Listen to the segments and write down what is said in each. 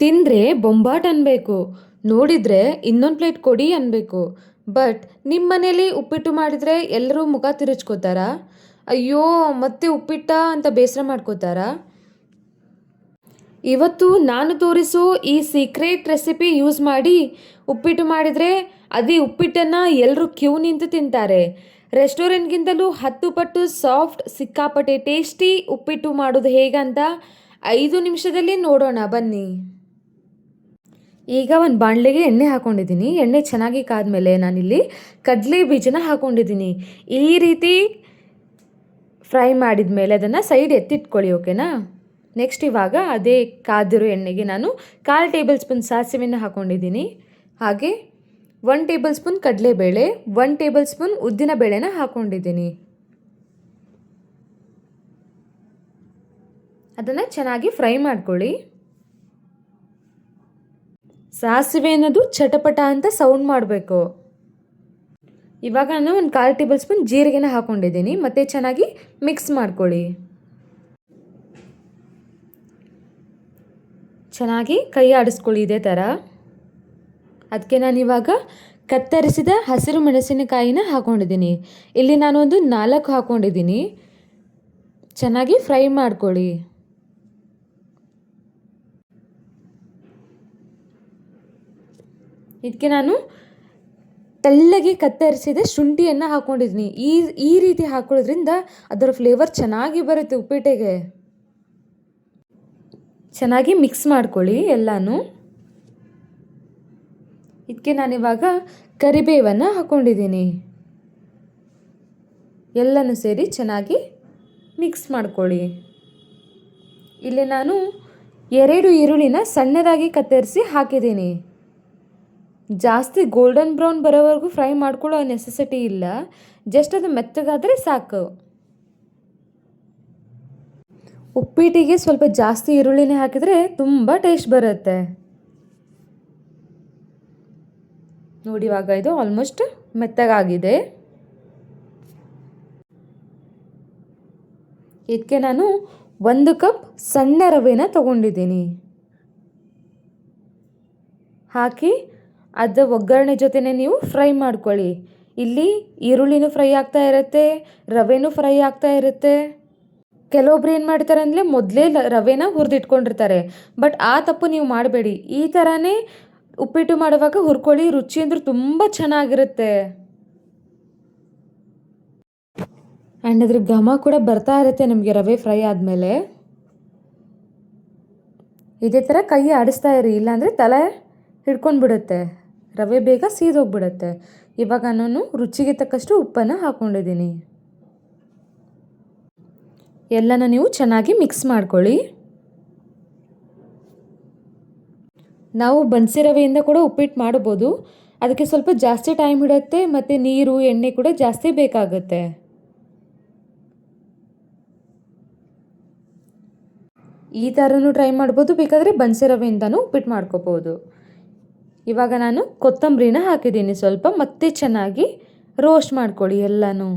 ತಿಂದರೆ ಬೊಂಬಾಟ್ ಅನ್ಬೇಕು, ನೋಡಿದರೆ ಇನ್ನೊಂದು ಪ್ಲೇಟ್ ಕೊಡಿ ಅನ್ಬೇಕು. ಬಟ್ ನಿಮ್ಮ ಮನೇಲಿ ಉಪ್ಪಿಟ್ಟು ಮಾಡಿದರೆ ಎಲ್ಲರೂ ಮುಖ ತಿರುಚ್ಕೋತಾರಾ? ಅಯ್ಯೋ ಮತ್ತೆ ಉಪ್ಪಿಟ್ಟ ಅಂತ ಬೇಸರ ಮಾಡ್ಕೋತಾರಾ? ಇವತ್ತು ನಾನು ತೋರಿಸೋ ಈ ಸೀಕ್ರೆಟ್ ರೆಸಿಪಿ ಯೂಸ್ ಮಾಡಿ ಉಪ್ಪಿಟ್ಟು ಮಾಡಿದರೆ ಅದೇ ಉಪ್ಪಿಟ್ಟನ್ನು ಎಲ್ಲರೂ ಕ್ಯೂ ನಿಂತು ತಿಂತಾರೆ. ರೆಸ್ಟೋರೆಂಟ್ಗಿಂತಲೂ 10 ಪಟ್ಟು ಸಾಫ್ಟ್, ಸಿಕ್ಕಾಪಟ್ಟೆ ಟೇಸ್ಟಿ ಉಪ್ಪಿಟ್ಟು ಮಾಡೋದು ಹೇಗಂತ 5 ನಿಮಿಷದಲ್ಲಿ ನೋಡೋಣ ಬನ್ನಿ. ಈಗ ಒಂದು ಬಾಣಲೆಗೆ ಎಣ್ಣೆ ಹಾಕ್ಕೊಂಡಿದ್ದೀನಿ. ಎಣ್ಣೆ ಚೆನ್ನಾಗಿ ಕಾದ್ಮೇಲೆ ನಾನಿಲ್ಲಿ ಕಡಲೆ ಬೀಜನ ಹಾಕ್ಕೊಂಡಿದ್ದೀನಿ. ಈ ರೀತಿ ಫ್ರೈ ಮಾಡಿದ ಮೇಲೆ ಅದನ್ನು ಸೈಡ್ ಎತ್ತಿಟ್ಕೊಳ್ಳಿ, ಓಕೆನಾ? ನೆಕ್ಸ್ಟ್ ಇವಾಗ ಅದೇ ಕಾದಿರೋ ಎಣ್ಣೆಗೆ ನಾನು 1/4 ಟೇಬಲ್ ಸ್ಪೂನ್ ಸಾಸಿವೆನ ಹಾಕ್ಕೊಂಡಿದ್ದೀನಿ. ಹಾಗೆ 1 ಟೇಬಲ್ ಸ್ಪೂನ್ ಕಡಲೆಬೇಳೆ, 1 ಟೇಬಲ್ ಸ್ಪೂನ್ ಉದ್ದಿನ ಬೇಳೆನ ಹಾಕ್ಕೊಂಡಿದ್ದೀನಿ. ಅದನ್ನು ಚೆನ್ನಾಗಿ ಫ್ರೈ ಮಾಡ್ಕೊಳ್ಳಿ. ಸಾಸಿವೆ ಅನ್ನೋದು ಚಟಪಟ ಅಂತ ಸೌಂಡ್ ಮಾಡಬೇಕು. ಇವಾಗ ನಾನು ಒಂದು 1/4 ಟೇಬಲ್ ಸ್ಪೂನ್ ಜೀರಿಗೆನ ಹಾಕ್ಕೊಂಡಿದ್ದೀನಿ. ಮತ್ತೆ ಚೆನ್ನಾಗಿ ಮಿಕ್ಸ್ ಮಾಡ್ಕೊಳ್ಳಿ. ಚೆನ್ನಾಗಿ ಕೈ ಆಡಿಸ್ಕೊಳ್ಳಿ ಇದೇ ಥರ. ಅದಕ್ಕೆ ನಾನಿವಾಗ ಕತ್ತರಿಸಿದ ಹಸಿರು ಮೆಣಸಿನಕಾಯಿನ ಹಾಕ್ಕೊಂಡಿದ್ದೀನಿ. ಇಲ್ಲಿ ನಾನೊಂದು 4 ಹಾಕ್ಕೊಂಡಿದ್ದೀನಿ. ಚೆನ್ನಾಗಿ ಫ್ರೈ ಮಾಡ್ಕೊಳ್ಳಿ. ಇದಕ್ಕೆ ನಾನು ತೆಳ್ಳಗೆ ಕತ್ತರಿಸಿದ ಶುಂಠಿಯನ್ನು ಹಾಕ್ಕೊಂಡಿದ್ದೀನಿ. ಈ ರೀತಿ ಹಾಕೊಳ್ಳೋದ್ರಿಂದ ಅದರ ಫ್ಲೇವರ್ ಚೆನ್ನಾಗಿ ಬರುತ್ತೆ ಉಪ್ಪಿಟ್ಟಿಗೆ. ಚೆನ್ನಾಗಿ ಮಿಕ್ಸ್ ಮಾಡ್ಕೊಳ್ಳಿ ಎಲ್ಲನೂ. ಇದಕ್ಕೆ ನಾನಿವಾಗ ಕರಿಬೇವನ್ನು ಹಾಕ್ಕೊಂಡಿದ್ದೀನಿ. ಎಲ್ಲನೂ ಸೇರಿ ಚೆನ್ನಾಗಿ ಮಿಕ್ಸ್ ಮಾಡ್ಕೊಳ್ಳಿ. ಇಲ್ಲಿ ನಾನು 2 ಈರುಳ್ಳಿನ ಸಣ್ಣದಾಗಿ ಕತ್ತರಿಸಿ ಹಾಕಿದ್ದೀನಿ. ಜಾಸ್ತಿ ಗೋಲ್ಡನ್ ಬ್ರೌನ್ ಬರೋವರೆಗೂ ಫ್ರೈ ಮಾಡ್ಕೊಳ್ಳೋ ನೆಸೆಸಿಟಿ ಇಲ್ಲ, ಜಸ್ಟ್ ಅದು ಮೆತ್ತಗಾದರೆ ಸಾಕು. ಉಪ್ಪಿಟ್ಟಿಗೆ ಸ್ವಲ್ಪ ಜಾಸ್ತಿ ಈರುಳ್ಳಿನೇ ಹಾಕಿದರೆ ತುಂಬ ಟೇಸ್ಟ್ ಬರುತ್ತೆ. ನೋಡಿ ಇವಾಗ ಇದು ಆಲ್ಮೋಸ್ಟ್ ಮೆತ್ತಗಾಗಿದೆ. ಇದಕ್ಕೆ ನಾನು 1 ಕಪ್ ಸಣ್ಣ ರವೆನ ತಗೊಂಡಿದ್ದೀನಿ. ಹಾಕಿ ಅದು ಒಗ್ಗರಣೆ ಜೊತೆನೇ ನೀವು ಫ್ರೈ ಮಾಡ್ಕೊಳ್ಳಿ. ಇಲ್ಲಿ ಈರುಳ್ಳಿನೂ ಫ್ರೈ ಆಗ್ತಾ ಇರುತ್ತೆ, ರವೆನೂ ಫ್ರೈ ಆಗ್ತಾ ಇರುತ್ತೆ. ಕೆಲವೊಬ್ರು ಏನು ಮಾಡ್ತಾರೆ ಅಂದರೆ ಮೊದಲೇ ರವೆನ ಹುರಿದಿಟ್ಕೊಂಡಿರ್ತಾರೆ. ಬಟ್ ಆ ತಪ್ಪು ನೀವು ಮಾಡಬೇಡಿ. ಈ ಥರನೇ ಉಪ್ಪಿಟ್ಟು ಮಾಡುವಾಗ ಹುರ್ಕೊಳ್ಳಿ. ರುಚಿ ಅಂದ್ರೆ ತುಂಬ ಚೆನ್ನಾಗಿರುತ್ತೆ. ಆ್ಯಂಡ್ ಅದ್ರ ಘಮ ಕೂಡ ಬರ್ತಾ ಇರುತ್ತೆ ನಮಗೆ ರವೆ ಫ್ರೈ ಆದಮೇಲೆ. ಇದೇ ಥರ ಕೈ ಆಡಿಸ್ತಾ ಇರಿ, ಇಲ್ಲಾಂದರೆ ತಲೆ ಹಿಡ್ಕೊಂಡ್ಬಿಡುತ್ತೆ, ರವೆ ಬೇಗ ಸೀದೋಗ್ಬಿಡುತ್ತೆ. ಇವಾಗ ನಾನು ರುಚಿಗೆ ತಕ್ಕಷ್ಟು ಉಪ್ಪನ್ನು ಹಾಕ್ಕೊಂಡಿದ್ದೀನಿ. ಎಲ್ಲನ ನೀವು ಚೆನ್ನಾಗಿ ಮಿಕ್ಸ್ ಮಾಡ್ಕೊಳ್ಳಿ. ನಾವು ಬನ್ಸಿ ರವೆಯಿಂದ ಕೂಡ ಉಪ್ಪಿಟ್ಟು ಮಾಡ್ಬೋದು. ಅದಕ್ಕೆ ಸ್ವಲ್ಪ ಜಾಸ್ತಿ ಟೈಮ್ ಹಿಡಿಯುತ್ತೆ ಮತ್ತು ನೀರು ಎಣ್ಣೆ ಕೂಡ ಜಾಸ್ತಿ ಬೇಕಾಗುತ್ತೆ. ಈ ಥರನೂ ಟ್ರೈ ಮಾಡ್ಬೋದು, ಬೇಕಾದರೆ ಬನ್ಸಿ ರವೆಯಿಂದನೂ ಉಪ್ಪಿಟ್ಟು ಮಾಡ್ಕೋಬೋದು. ಇವಾಗ ನಾನು ಕೊತ್ತಂಬರಿನ ಹಾಕಿದ್ದೀನಿ ಸ್ವಲ್ಪ. ಮತ್ತೆ ಚೆನ್ನಾಗಿ ರೋಸ್ಟ್ ಮಾಡ್ಕೊಳ್ಳಿ ಎಲ್ಲನೂ.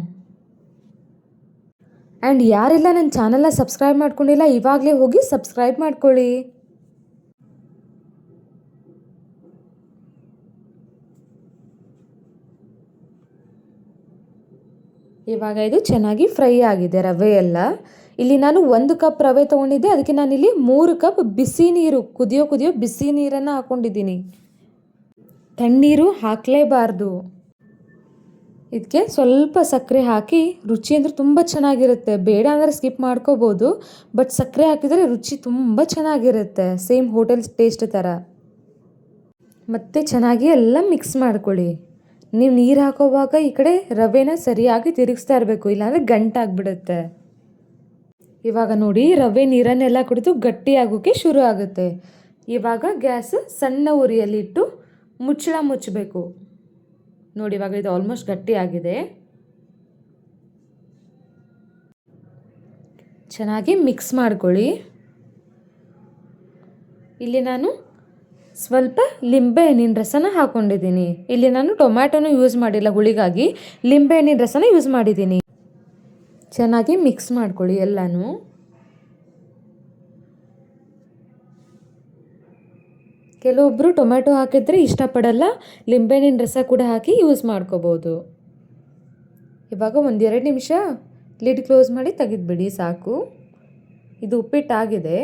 ಆ್ಯಂಡ್ ಯಾರೆಲ್ಲ ನನ್ನ ಚಾನಲ್ನ ಸಬ್ಸ್ಕ್ರೈಬ್ ಮಾಡ್ಕೊಂಡಿಲ್ಲ ಇವಾಗಲೇ ಹೋಗಿ ಸಬ್ಸ್ಕ್ರೈಬ್ ಮಾಡ್ಕೊಳ್ಳಿ. ಇವಾಗ ಇದು ಚೆನ್ನಾಗಿ ಫ್ರೈ ಆಗಿದೆ ರವೆ ಎಲ್ಲ. ಇಲ್ಲಿ ನಾನು 1 ಕಪ್ ರವೆ ತೊಗೊಂಡಿದ್ದೆ. ಅದಕ್ಕೆ ನಾನಿಲ್ಲಿ 3 ಕಪ್ ಬಿಸಿ ನೀರು, ಕುದಿಯೋ ಬಿಸಿ ನೀರನ್ನು ಹಾಕ್ಕೊಂಡಿದ್ದೀನಿ. ತಣ್ಣೀರು ಹಾಕಲೇಬಾರ್ದು. ಇದಕ್ಕೆ ಸ್ವಲ್ಪ ಸಕ್ಕರೆ ಹಾಕಿ, ರುಚಿ ಅಂದರೆ ತುಂಬ ಚೆನ್ನಾಗಿರುತ್ತೆ. ಬೇಡ ಅಂದರೆ ಸ್ಕಿಪ್ ಮಾಡ್ಕೋಬೋದು, ಬಟ್ ಸಕ್ಕರೆ ಹಾಕಿದರೆ ರುಚಿ ತುಂಬ ಚೆನ್ನಾಗಿರುತ್ತೆ, ಸೇಮ್ ಹೋಟೆಲ್ ಟೇಸ್ಟ್ ಥರ. ಮತ್ತು ಚೆನ್ನಾಗಿ ಎಲ್ಲ ಮಿಕ್ಸ್ ಮಾಡ್ಕೊಳ್ಳಿ. ನೀವು ನೀರು ಹಾಕೋವಾಗ ಈ ಕಡೆ ರವೆನ ಸರಿಯಾಗಿ ತಿರುಗಿಸ್ತಾ ಇರಬೇಕು, ಇಲ್ಲಾಂದರೆ ಗಂಟಾಗಿಬಿಡುತ್ತೆ. ಇವಾಗ ನೋಡಿ ರವೆ ನೀರನ್ನೆಲ್ಲ ಕುಡಿದು ಗಟ್ಟಿ ಆಗೋಕ್ಕೆ ಶುರು ಆಗುತ್ತೆ. ಇವಾಗ ಗ್ಯಾಸ್ ಸಣ್ಣ ಉರಿಯಲ್ಲಿಟ್ಟು ಮುಚ್ಚಳ ಮುಚ್ಚಬೇಕು. ನೋಡಿ ಇವಾಗ ಇದು ಆಲ್ಮೋಸ್ಟ್ ಗಟ್ಟಿ ಆಗಿದೆ. ಚೆನ್ನಾಗಿ ಮಿಕ್ಸ್ ಮಾಡ್ಕೊಳ್ಳಿ. ಇಲ್ಲಿ ನಾನು ಸ್ವಲ್ಪ ಲಿಂಬೆ ಹಣ್ಣಿನ ರಸನ ಹಾಕ್ಕೊಂಡಿದ್ದೀನಿ. ಇಲ್ಲಿ ನಾನು ಟೊಮ್ಯಾಟೊನೂ ಯೂಸ್ ಮಾಡಿಲ್ಲ ಹುಳಿಗಾಗಿ, ಲಿಂಬೆ ಹಣ್ಣಿನ ರಸನ ಯೂಸ್ ಮಾಡಿದ್ದೀನಿ. ಚೆನ್ನಾಗಿ ಮಿಕ್ಸ್ ಮಾಡ್ಕೊಳ್ಳಿ ಎಲ್ಲನೂ. ಕೆಲವೊಬ್ಬರು ಟೊಮ್ಯಾಟೊ ಹಾಕಿದ್ರೆ ಇಷ್ಟಪಡಲ್ಲ, ಲಿಂಬೆಹಣ್ಣಿನ ರಸ ಕೂಡ ಹಾಕಿ ಯೂಸ್ ಮಾಡ್ಕೋಬೋದು. ಇವಾಗ 1-2 ನಿಮಿಷ ಲಿಡ್ ಕ್ಲೋಸ್ ಮಾಡಿ ತೆಗೆದುಬಿಡಿ, ಸಾಕು. ಇದು ಉಪ್ಪಿಟ್ಟಾಗಿದೆ.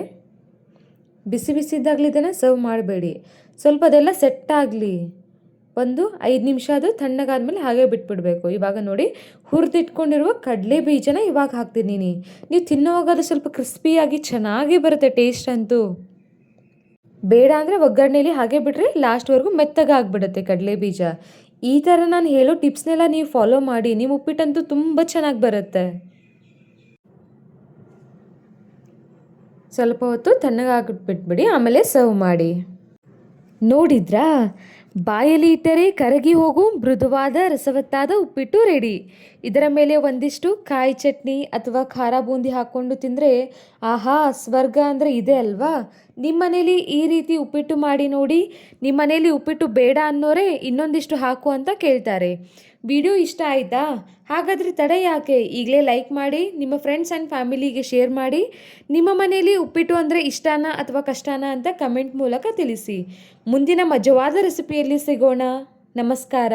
ಬಿಸಿ ಬಿಸಿ ಇದ್ದಾಗಲೇ ಇದನ್ನು ಸರ್ವ್ ಮಾಡಬೇಡಿ, ಸ್ವಲ್ಪ ಅದೆಲ್ಲ ಸೆಟ್ ಆಗಲಿ. 5 ನಿಮಿಷ ಅದು ತಣ್ಣಗಾದ್ಮೇಲೆ ಹಾಗೆ ಬಿಟ್ಬಿಡಬೇಕು. ಇವಾಗ ನೋಡಿ, ಹುರಿದಿಟ್ಕೊಂಡಿರುವ ಕಡಲೆ ಬೀಜನ ಇವಾಗ ಹಾಕ್ತಿದ್ದೀನಿ. ನೀವು ತಿನ್ನೋವಾಗ ಅದು ಸ್ವಲ್ಪ ಕ್ರಿಸ್ಪಿಯಾಗಿ ಚೆನ್ನಾಗಿ ಬರುತ್ತೆ, ಟೇಸ್ಟ್ ಅಂತೂ. ಬೇಡ ಅಂದರೆ ಒಗ್ಗರಣೆಯಲ್ಲಿ ಹಾಗೆ ಬಿಟ್ಟರೆ ಲಾಸ್ಟ್ವರೆಗೂ ಮೆತ್ತಗಾಗ್ಬಿಡುತ್ತೆ ಕಡಲೆ ಬೀಜ. ಈ ಥರ ನಾನು ಹೇಳೋ ಟಿಪ್ಸ್ನೆಲ್ಲ ನೀವು ಫಾಲೋ ಮಾಡಿ, ನಿಮ್ಮ ಉಪ್ಪಿಟ್ಟಂತೂ ತುಂಬ ಚೆನ್ನಾಗಿ ಬರುತ್ತೆ. ಸ್ವಲ್ಪ ಹೊತ್ತು ತಣ್ಣಗಾಗ್ಬಿಟ್ಬಿಡಿ, ಆಮೇಲೆ ಸರ್ವ್ ಮಾಡಿ. ನೋಡಿದ್ರಾ, ಬಾಯಲ್ಲಿ ಇಟ್ಟರೆ ಕರಗಿ ಹೋಗು ಮೃದುವಾದ ರಸವತ್ತಾದ ಉಪ್ಪಿಟ್ಟು ರೆಡಿ. ಇದರ ಮೇಲೆ ಒಂದಿಷ್ಟು ಕಾಯಿ ಚಟ್ನಿ ಅಥವಾ ಖಾರ ಬೂಂದಿ ಹಾಕ್ಕೊಂಡು ತಿಂದರೆ ಆಹಾ, ಸ್ವರ್ಗ ಅಂದರೆ ಇದೆ ಅಲ್ವಾ. ನಿಮ್ಮ ಮನೇಲಿ ಈ ರೀತಿ ಉಪ್ಪಿಟ್ಟು ಮಾಡಿ ನೋಡಿ. ನಿಮ್ಮ ಮನೇಲಿ ಉಪ್ಪಿಟ್ಟು ಬೇಡ ಅನ್ನೋರೇ ಇನ್ನೊಂದಿಷ್ಟು ಹಾಕು ಅಂತ ಕೇಳ್ತಾರೆ. ವಿಡಿಯೋ ಇಷ್ಟ ಆಯಿತಾ? ಹಾಗಾದರೆ ತಡ ಯಾಕೆ, ಈಗಲೇ ಲೈಕ್ ಮಾಡಿ, ನಿಮ್ಮ ಫ್ರೆಂಡ್ಸ್ ಆ್ಯಂಡ್ ಫ್ಯಾಮಿಲಿಗೆ ಶೇರ್ ಮಾಡಿ. ನಿಮ್ಮ ಮನೇಲಿ ಉಪ್ಪಿಟ್ಟು ಅಂದರೆ ಇಷ್ಟನಾ ಅಥವಾ ಕಷ್ಟನಾ ಅಂತ ಕಮೆಂಟ್ ಮೂಲಕ ತಿಳಿಸಿ. ಮುಂದಿನ ಮಜವಾದ ರೆಸಿಪಿಯಲ್ಲಿ ಸಿಗೋಣ. ನಮಸ್ಕಾರ.